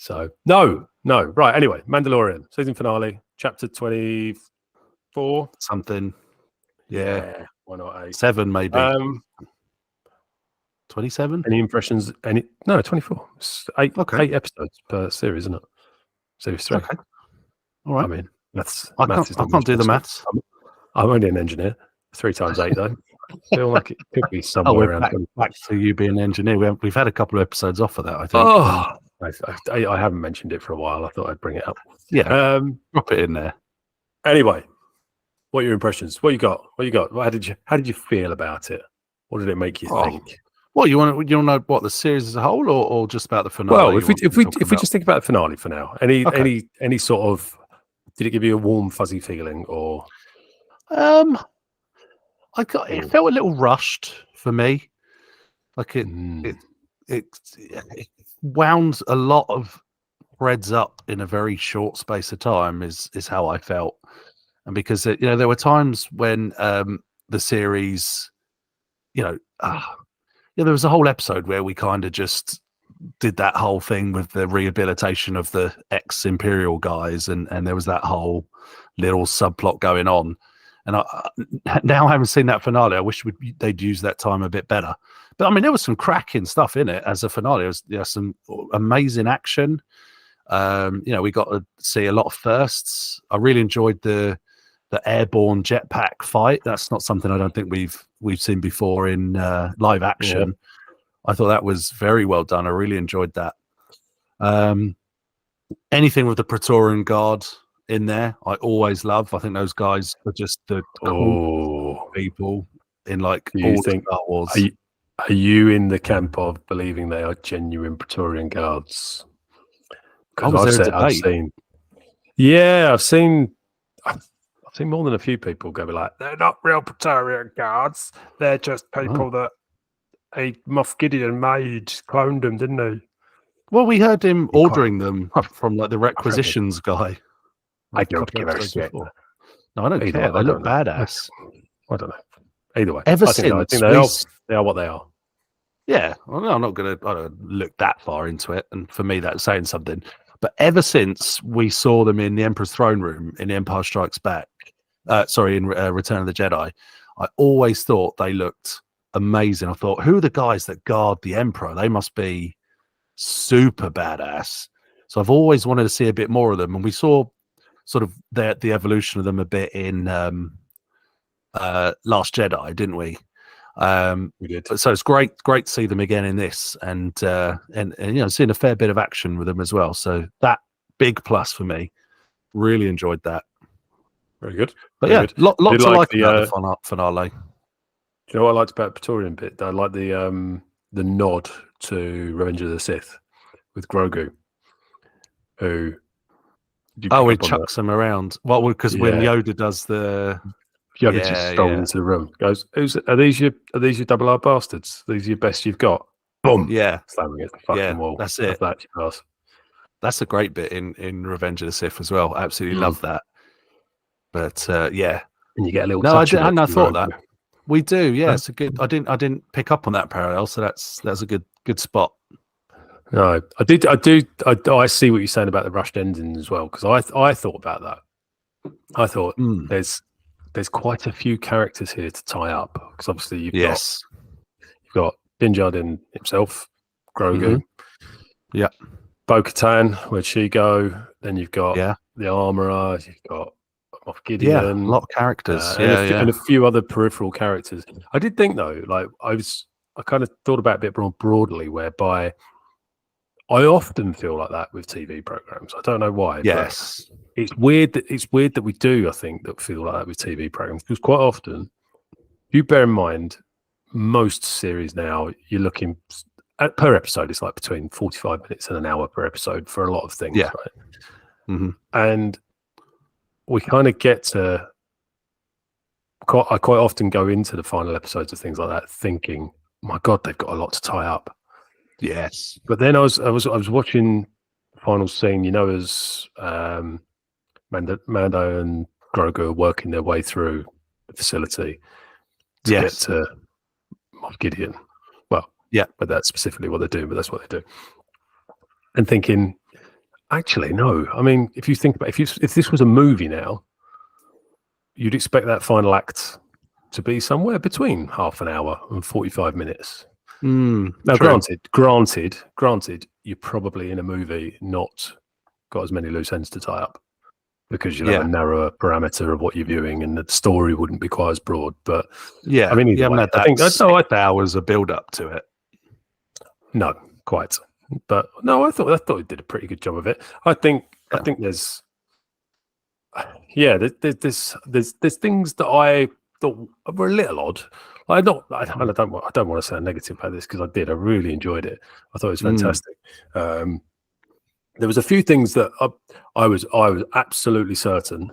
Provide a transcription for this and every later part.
So no. Right. Anyway, Mandalorian season finale, chapter 24. Something. Yeah. Why not 8? 7 maybe. 27. Any impressions? No, 24. It's 8 episodes per series, isn't it? Series 3. Okay. All right. I mean, I can't do the maths. I'm only an engineer. 3 times 8 though. I feel like it could be somewhere around. Back to you being an engineer. We've had a couple of episodes off of that, I think. Oh, I haven't mentioned it for a while. I thought I'd bring it up. Yeah. Drop it in there. Anyway, what are your impressions? What you got? How did you feel about it? What did it make you think? Well, you want to know what the series as a whole, or just about the finale? Well, if we just think about the finale for now, any sort of, did it give you a warm fuzzy feeling, or? It felt a little rushed for me. Like it wound a lot of threads up in a very short space of time. Is how I felt, and because there were times when the series, there was a whole episode where we kind of just did that whole thing with the rehabilitation of the ex-Imperial guys, and there was that whole little subplot going on. And now having seen that finale, I wish they'd use that time a bit better. But I mean, there was some cracking stuff in it as a finale. There was some amazing action. We got to see a lot of firsts. I really enjoyed the airborne jetpack fight. That's not something I don't think we've seen before in live action. Yeah. I thought that was very well done. I really enjoyed that. Anything with the Praetorian Guard in there, I always love. I think those guys are just the cool people in like all Star Wars. Are you in the camp of believing they are genuine Praetorian Guards? Because I've seen more than a few people go be like, they're not real Praetorian Guards. They're just people that Moff Gideon made, cloned them, didn't he? Well, we heard him ordering them from like the requisitions guy. I don't give a shit. No, I don't care. They look badass. I don't know. Either way, I think they are what they are. Yeah, well, no, I'm not going to look that far into it, and for me, that's saying something. But ever since we saw them in the Emperor's throne room in Empire Strikes Back, in Return of the Jedi, I always thought they looked amazing. I thought, who are the guys that guard the Emperor? They must be super badass. So I've always wanted to see a bit more of them, and we saw sort of the evolution of them a bit in Last Jedi, didn't we? We did. So it's great to see them again in this, and seeing a fair bit of action with them as well. So that big plus for me. Really enjoyed that. Very good. But Very good. Lots to like about the finale. Do you know what I liked about the Praetorian bit? I like the nod to Revenge of the Sith with Grogu, who. He chucks them around. Well, because when Yoda does the. Yoda just strolls into the room. Goes, are these your double R bastards? These are your best you've got. Boom. Yeah. Slamming against the fucking wall. That's it. That's a great bit in Revenge of the Sith as well. Absolutely love that. But and you get a little. No, I thought that. We do. Yeah, it's a good. I didn't pick up on that parallel, so that's a good spot. No, I did. I see what you're saying about the rushed ending as well, because I thought about that. I thought there's quite a few characters here to tie up, because obviously you've got Din Djarin himself, Grogu, Bo-Katan, where'd she go? Then you've got the Armorer, you've got Moff Gideon, a lot of characters, and a few other peripheral characters. I did think though, like I kind of thought about it a bit more broadly, whereby I often feel like that with TV programs. I don't know why. Yes, it's weird that we do. I think that feel like that with TV programs, because quite often, you bear in mind, most series now you're looking per episode. It's like between 45 minutes and an hour per episode for a lot of things, right? Mm-hmm. And we kind of get to. I quite often go into the final episodes of things like that thinking, "My God, they've got a lot to tie up." Yes, but then I was watching the final scene, as Mando and Grogu are working their way through the facility to get to Moff Gideon. Well, but that's specifically what they're doing, but that's what they do. And thinking, Actually, no. I mean, if you think about if this was a movie now, you'd expect that final act to be somewhere between half an hour and 45 minutes. Now, True. granted, you're probably in a movie not got as many loose ends to tie up because you'll have a narrower parameter of what you're viewing, and the story wouldn't be quite as broad. But I mean, either way, I think 6 hours of build up to it. No, quite. But no, I thought it did a pretty good job of it. I think there's there's things that I thought were a little odd. I don't want to sound negative about this because I did. I really enjoyed it. I thought it was fantastic. There was a few things that I was absolutely certain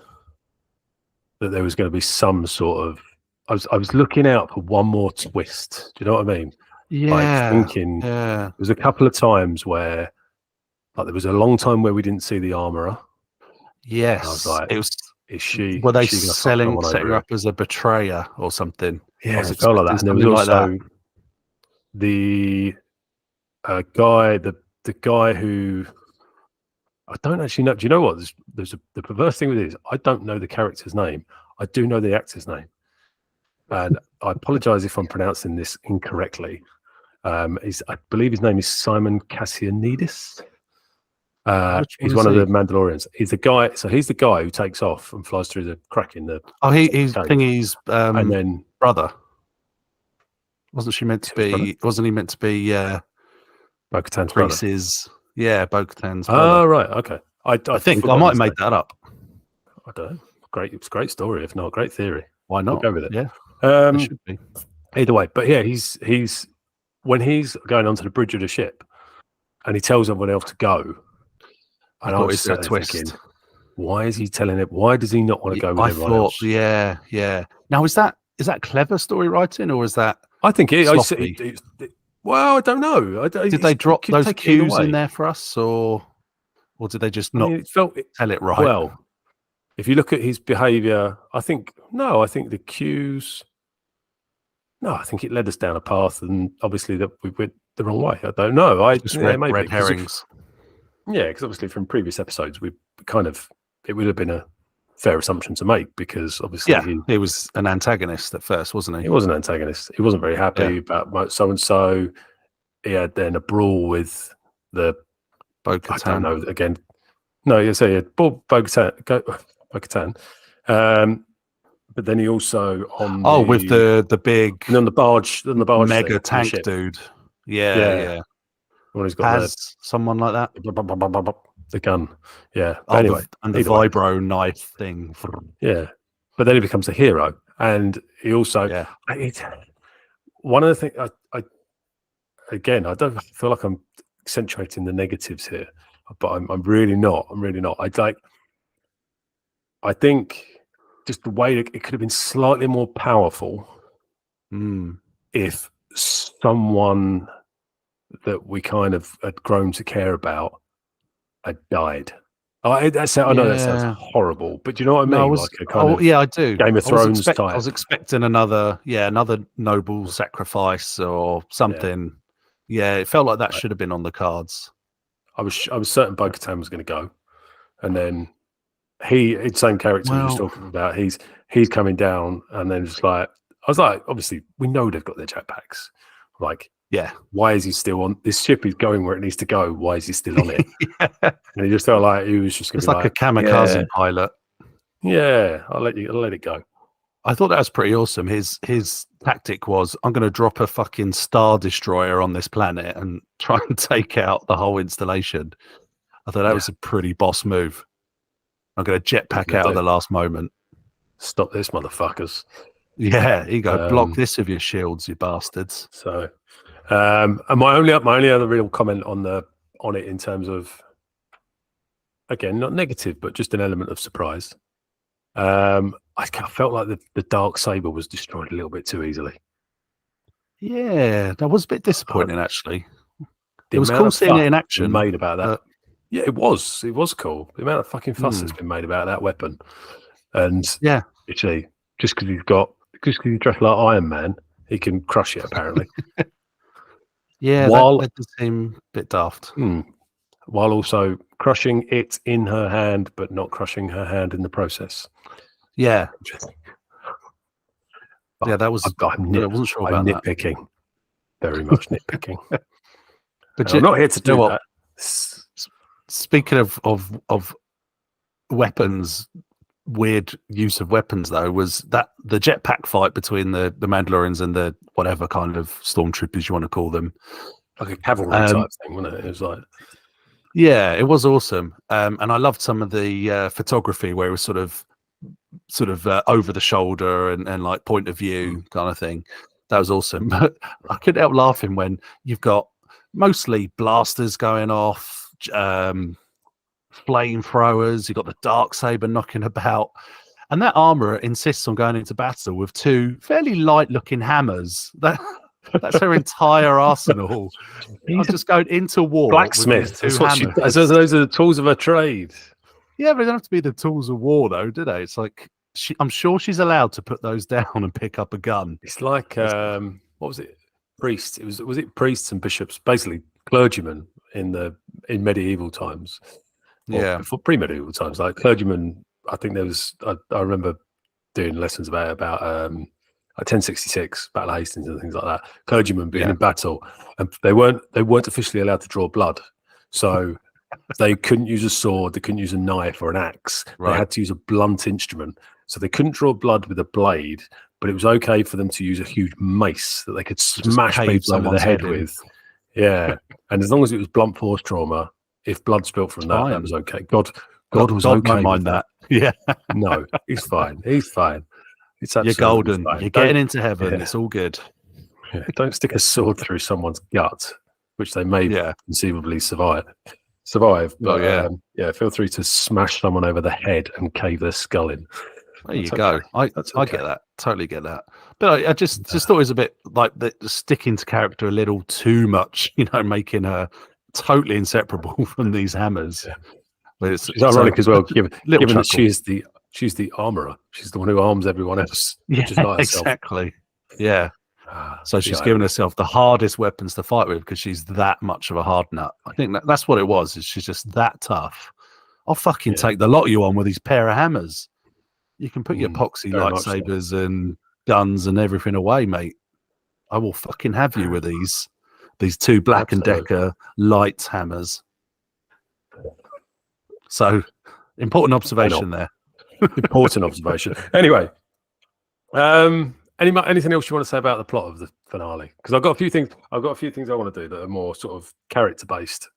that there was going to be some sort of. I was looking out for one more twist. Do you know what I mean? Yeah. Like thinking there was a couple of times where, like, there was a long time where we didn't see the armorer. Yes, and I was like, is she? Were they is she setting her up as a betrayer or something? Yeah, it felt like that. And there was also the guy, the guy who I don't actually know. Do you know what? The perverse thing with it is I don't know the character's name. I do know the actor's name, and I apologize if I'm pronouncing this incorrectly. I believe his name is Simon Cassianidis. He's one of the Mandalorians. He's the guy. So he's the guy who takes off and flies through the crack in the. Oh, he's and then brother. Wasn't he meant to be Bo-Katan's brother? Yeah, Bo-Katan's brother. Oh, right. Okay. I think I might have made that up. I don't know. Great. It's a great story, if not a great theory. Why not? We'll go with it. Yeah. It should be. Either way, but yeah, he's when he's going onto the bridge of the ship, and he tells everyone else to go. And I was thinking, why is he telling it? Why does he not want to go with everyone else? Yeah. Now, is that clever story writing, or is that? I think well, I don't know. Did they drop those cues in there for us, or did they just not tell it right? Well, if you look at his behaviour, I think the cues. No, I think it led us down a path, and obviously that we went the wrong way. I don't know. Maybe red herrings. Because obviously from previous episodes, it would have been a fair assumption to make because obviously he was an antagonist at first, wasn't he? He was an antagonist. He wasn't very happy about so and so. He had then a brawl with the Bo-Katan. I don't know again. No, you say Bo-Katan. But then he also with the big on the barge mega tank dude. Yeah. When he's got someone like that. The gun. Yeah. Anyway, and the vibro knife thing. Yeah. But then he becomes a hero. And he also one of the things I don't feel like I'm accentuating the negatives here, but I'm really not. I think just the way it could have been slightly more powerful if someone that we kind of had grown to care about had died. I know that sounds horrible, but do you know what I mean? I do. Game of Thrones type. I was expecting another noble sacrifice or something. Yeah, it felt like that should have been on the cards. I was certain Bo-Katan was going to go, and then the same character we were talking about. He's coming down, and then just like I was like, obviously we know they've got their jetpacks, like. Yeah. Why is he still on this ship? Is going where it needs to go. Why is he still on it? And he just felt like he was just going to be like a kamikaze pilot. Yeah, I'll let it go. I thought that was pretty awesome. His tactic was, I'm going to drop a fucking Star Destroyer on this planet and try and take out the whole installation. I thought that was a pretty boss move. I'm going to jetpack out at the last moment. Stop this, motherfuckers. Yeah, you go. Block this with your shields, you bastards. So. And my only other real comment on it in terms of, again, not negative, but just an element of surprise. I felt like the Darksaber was destroyed a little bit too easily. Yeah, that was a bit disappointing actually. It was cool seeing it in action. Made about that. Yeah, it was cool. The amount of fucking fuss that's been made about that weapon, and actually, just because he's dressed like Iron Man, he can crush it apparently. Yeah, that does seem a bit daft. while also crushing it in her hand, but not crushing her hand in the process. Yeah. Yeah, that was. I wasn't sure about that. Nitpicking, very much nitpicking. But I'm not here to do that. Speaking of weapons, weird use of weapons though, was that the jetpack fight between the Mandalorians and the whatever kind of stormtroopers you want to call them, like a cavalry type thing, wasn't it? It was like, yeah, it was awesome. And I loved some of the photography where it was sort of over the shoulder and like point of view kind of thing. That was awesome. But I couldn't help laughing when you've got mostly blasters going off, flamethrowers, you've got the Darksaber knocking about, and that armorer insists on going into battle with two fairly light looking hammers. That's her entire arsenal. I'm just going into war. Blacksmith. Those are the tools of her trade. Yeah, but they don't have to be the tools of war, though, do they? It's like I'm sure she's allowed to put those down and pick up a gun. It's like what was it? Priests. Was it priests and bishops, basically clergymen in medieval times. Yeah, for pre-medieval times, like clergymen. I think there was. I remember doing lessons about 1066 Battle of Hastings and things like that. Clergymen being in battle, and they weren't officially allowed to draw blood, so they couldn't use a sword, they couldn't use a knife or an axe. Right. They had to use a blunt instrument, so they couldn't draw blood with a blade, but it was okay for them to use a huge mace that they could smash people over the head with. Yeah, and as long as it was blunt force trauma, if blood spilt from that was okay. God was okay. Don't mind that. Yeah, no, he's fine. He's fine. You're golden. Fine. You're getting into heaven. Yeah. It's all good. Yeah. Don't stick a sword through someone's gut, which they may conceivably survive. But feel free to smash someone over the head and cave their skull in. There you go. I get that. Totally get that. But I just thought it was a bit like sticking to character a little too much. Making her totally inseparable from these hammers. Yeah. But it's ironic as well, given that she's the armorer. She's the one who arms everyone else. Yeah, exactly. Yeah. So she's given herself the hardest weapons to fight with because she's that much of a hard nut. I think that's what it was. Is she's just that tough. I'll fucking take the lot of you on with these pair of hammers. You can put your epoxy lightsabers and guns and everything away, mate. I will fucking have you with these two Black and Decker light hammers. So important observation there. Important observation. Anyway, anything else you want to say about the plot of the finale? Because I've got a few things I want to do that are more sort of character based.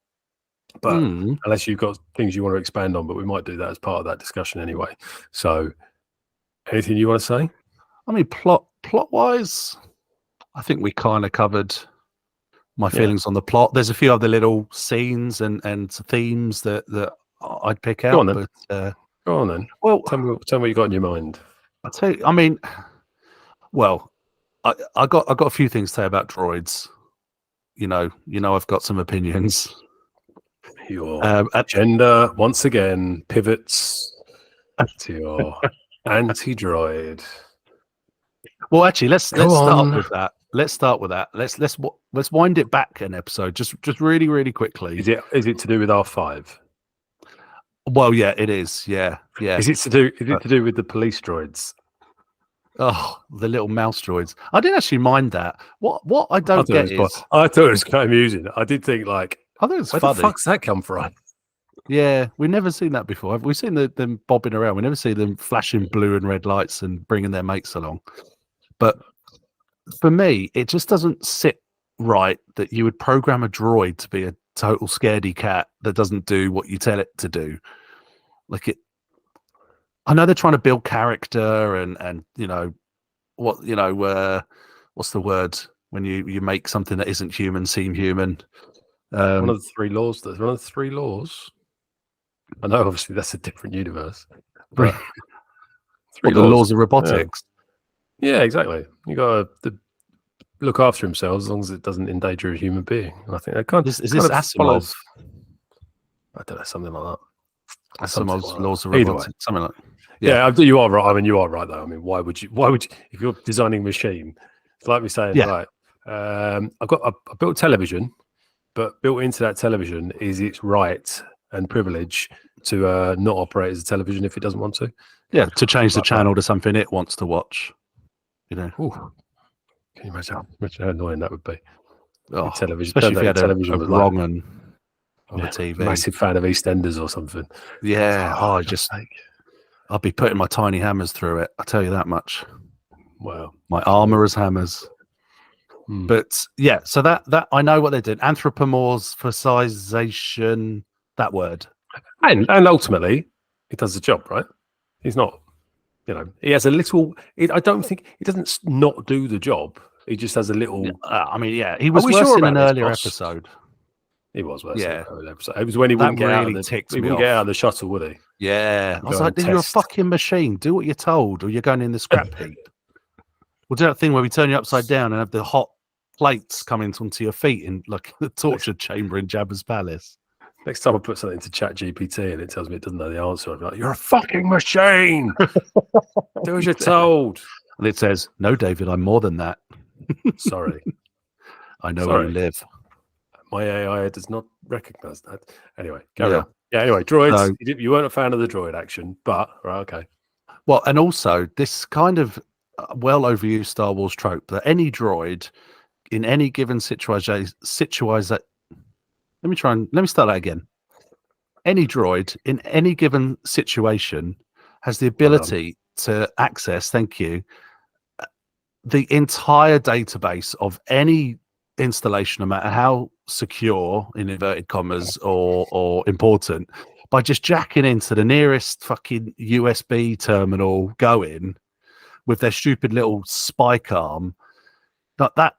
But unless you've got things you want to expand on, but we might do that as part of that discussion anyway. So, anything you want to say? I mean, plot wise, I think we kind of covered my feelings on the plot. There's a few other little scenes and themes that I'd pick out. Go on then. Go on then. Well, tell me what you got in your mind. I'll tell you. I mean, well, I got a few things to say about droids. I've got some opinions. Your agenda once again pivots to your anti-droid. Well, actually, let's start with that. Let's wind it back an episode, just really, really quickly. Is it to do with R5? Well, yeah, it is. Yeah. Is it to do with the police droids? Oh, the little mouse droids. I didn't actually mind that. What I don't get is I thought it was quite amusing. I did think I think it's funny. Where the fuck's that come from? Yeah, we've never seen that before. We've seen them bobbing around. We never see them flashing blue and red lights and bringing their mates along. But for me, it just doesn't sit right that you would program a droid to be a total scaredy cat that doesn't do what you tell it to do. I know they're trying to build character and what's the word when you make something that isn't human seem human. One of the three laws. There's one of the three laws. I know, obviously, that's a different universe. But the laws of robotics. Yeah, exactly. You got to look after himself as long as it doesn't endanger a human being. And I think that kind of is this Asimov? I don't know, something like that. Asimov's laws of robotics, something like that. Yeah, you are right. I mean, you are right though. I mean, why would you? If you're designing a machine, it's like me saying, right, I built a television. but built into that television is its right and privilege to not operate as a television if it doesn't want to. Yeah, to change the channel to something it wants to watch. You know. Ooh. Can you imagine how annoying that would be? Oh, television, especially if you had television a was wrong on the TV. Massive fan of EastEnders or something. Yeah, I'd be putting my tiny hammers through it. I tell you that much. Wow, my armor as hammers. But yeah, so that I know what they did. Anthropomorphization, that word, and ultimately, it does the job, right? He's not, he has a little. I don't think he doesn't not do the job. He just has a little. I mean, yeah, he was worse in an earlier episode. He was worse in an earlier episode. It was when he wouldn't get out of the shuttle, would he? Yeah, I was like, "You're a fucking machine. Do what you're told, or you're going in the scrap heap." We'll do that thing where we turn you upside down and have the hot plates coming onto your feet in like the torture chamber in Jabba's palace. Next time I put something to Chat GPT and it tells me it doesn't know the answer, I'll be like, "You're a fucking machine. Do as you're told." And it says, "No, David, I'm more than that." Sorry. I know where you live. My AI does not recognize that. Anyway, carry on. Yeah, anyway, droids. So, you weren't a fan of the droid action, but right, okay. Well, and also this kind of well overused Star Wars trope that any droid in any given situation let me start that again. Any droid in any given situation has the ability to access, thank you, the entire database of any installation, no matter how secure in inverted commas or important, by just jacking into the nearest fucking USB terminal going with their stupid little spike arm. That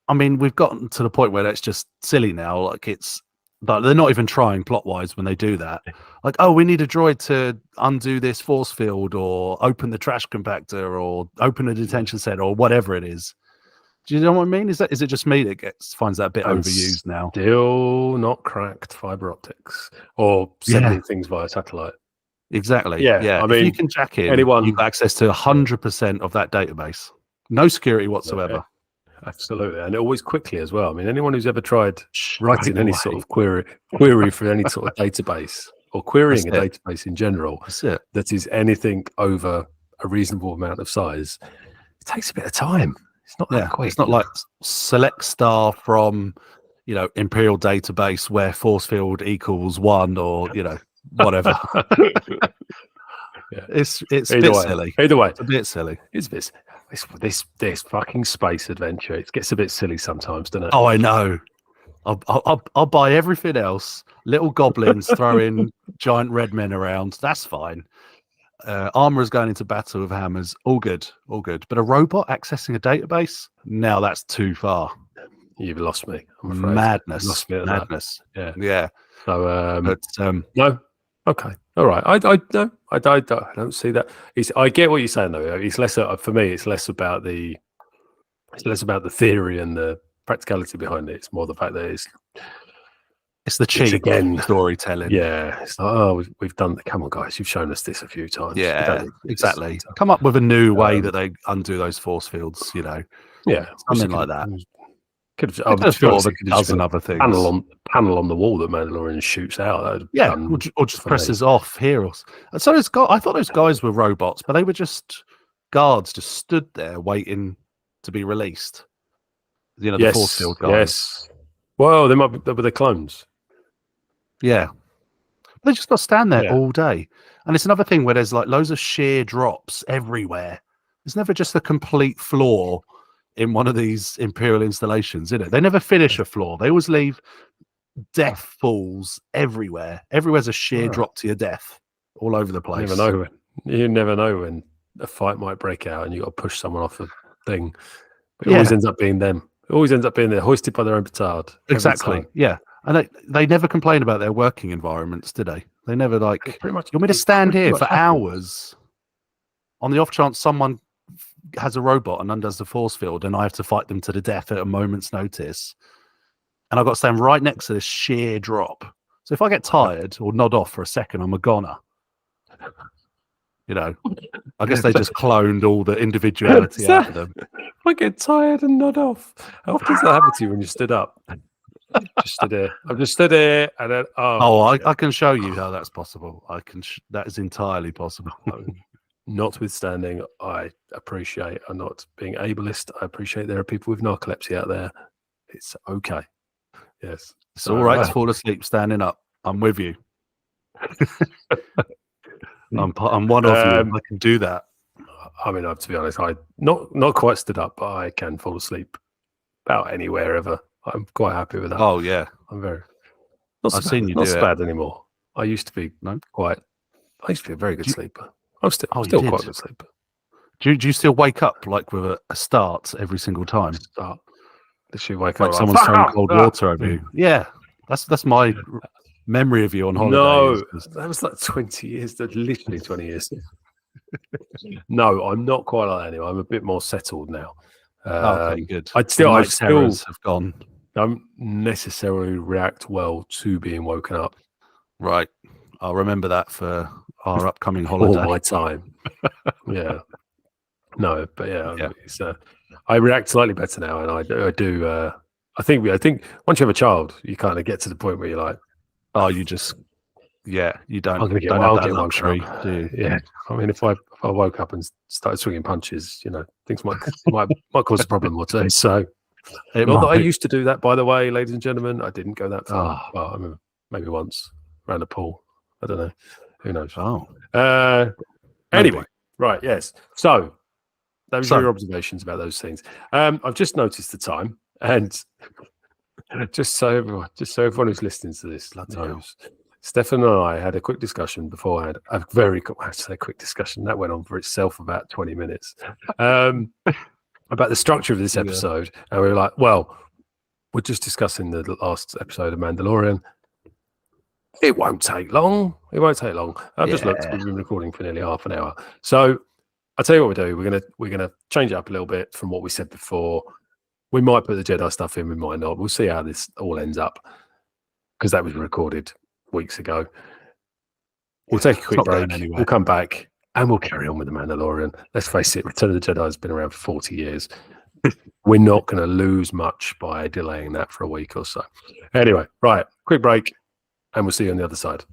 I mean, we've gotten to the point where that's just silly now. Like they're not even trying plot wise when they do that. Like, oh, we need a droid to undo this force field or open the trash compactor or open a detention center or whatever it is. Do you know what I mean? Is it just me that finds that a bit overused now? Still not cracked fiber optics or sending things via satellite. Exactly. Yeah. I mean, if you can jack in, you've access to 100% of that database. No security whatsoever. Okay. Absolutely, and always quickly as well. I mean, anyone who's ever tried writing any sort of query for any sort of database or querying a database in general that is anything over a reasonable amount of size, it takes a bit of time. It's not that quick. It's not like select star from, Imperial database where force field equals 1 or, whatever. It's a bit silly. Either way, it's a bit silly. It's this fucking space adventure. It gets a bit silly sometimes, doesn't it? Oh, I know. I'll buy everything else. Little goblins throwing giant red men around. That's fine. Armorers going into battle with hammers. All good. But a robot accessing a database? Now that's too far. You've lost me. I'm afraid. Madness. Lost me at Madness. That. Yeah. So, no. Okay. All right. I don't see that. I get what you're saying though. It's less for me. It's less about the theory and the practicality behind it. It's more the fact that it's the cheap again storytelling. Yeah. It's like, we've done. Come on, guys. You've shown us this a few times. Yeah. Exactly. Come up with a new way that they undo those force fields. Yeah. Something like that. Could have thought of a dozen other things. Panel on the wall that Mandalorian shoots out. Or just presses off here. So I thought those guys were robots, but they were just guards, just stood there waiting to be released. The force field guys. Yes. Well, they might be the clones. Yeah, they just got to stand there all day, and it's another thing where there's like loads of sheer drops everywhere. There's never just a complete floor in one of these Imperial installations, is it? They never finish a floor. They always leave death falls everywhere. Everywhere's a sheer drop to your death all over the place. You never know when a fight might break out and you got to push someone off a thing. But it always ends up being them. It always ends up being there, hoisted by their own petard. Exactly. Yeah. And they never complain about their working environments, do they? They never pretty much. You want me to stand here for hours on the off chance someone has a robot and undoes the force field and I have to fight them to the death at a moment's notice, and I've got to stand right next to this sheer drop. So if I get tired or nod off for a second, I'm a goner. I guess they just cloned all the individuality out of them. I get tired and nod off. How often does that happen to you when you stood up? Just stood here. I've just stood here, and then I can show you how that's possible. That is entirely possible. Notwithstanding, I appreciate I'm not being ableist. I appreciate there are people with narcolepsy out there. It's okay. Yes, it's all right to fall asleep standing up. I'm with you. I'm one of you. I can do that. I mean, to be honest, I not quite stood up, but I can fall asleep about anywhere ever. I'm quite happy with that. Oh yeah, I'm very. I've seen you do it. Not so bad anymore. I used to be quite. I used to be a very good sleeper. I'm still quite a good sleeper. Do you still wake up like with a start every single time? Start. Did you wake like up someone's throwing cold water over you? Yeah, that's my memory of you on holiday. No, that was like 20 years. That's literally 20 years. No, I'm not quite like that anymore. I'm a bit more settled now. Okay, good. I still have gone. Don't necessarily react well to being woken up. Right, I'll remember that for our upcoming holiday. All my time. Yeah. No, but it's, I react slightly better now, and I do. I think once you have a child, you kind of get to the point where you're like, you just. Yeah, you don't. I'm gonna get have that luxury, do you? Yeah, I mean, if I woke up and started swinging punches, things might cause a problem or two. So, not that I used to do that, by the way, ladies and gentlemen. I didn't go that far. Well, I mean, maybe once around a pool. I don't know. Who knows? Anyway, right? Yes. So, those are your observations about those things. I've just noticed the time, and just so everyone who's listening to this, Stefan and I had a quick discussion beforehand. Quick discussion that went on for itself about 20 minutes about the structure of this episode, and we were like, "Well, we're just discussing the last episode of Mandalorian. It won't take long. I've just looked. We've been recording for nearly half an hour. So I'll tell you what we do. We're gonna change it up a little bit from what we said before. We might put the Jedi stuff in. We might not. We'll see how this all ends up, because that was recorded weeks ago. We'll take a quick break. We'll come back and we'll carry on with the Mandalorian. Let's face it, Return of the Jedi has been around for 40 years. We're not going to lose much by delaying that for a week or so. Anyway, right, quick break, and we'll see you on the other side.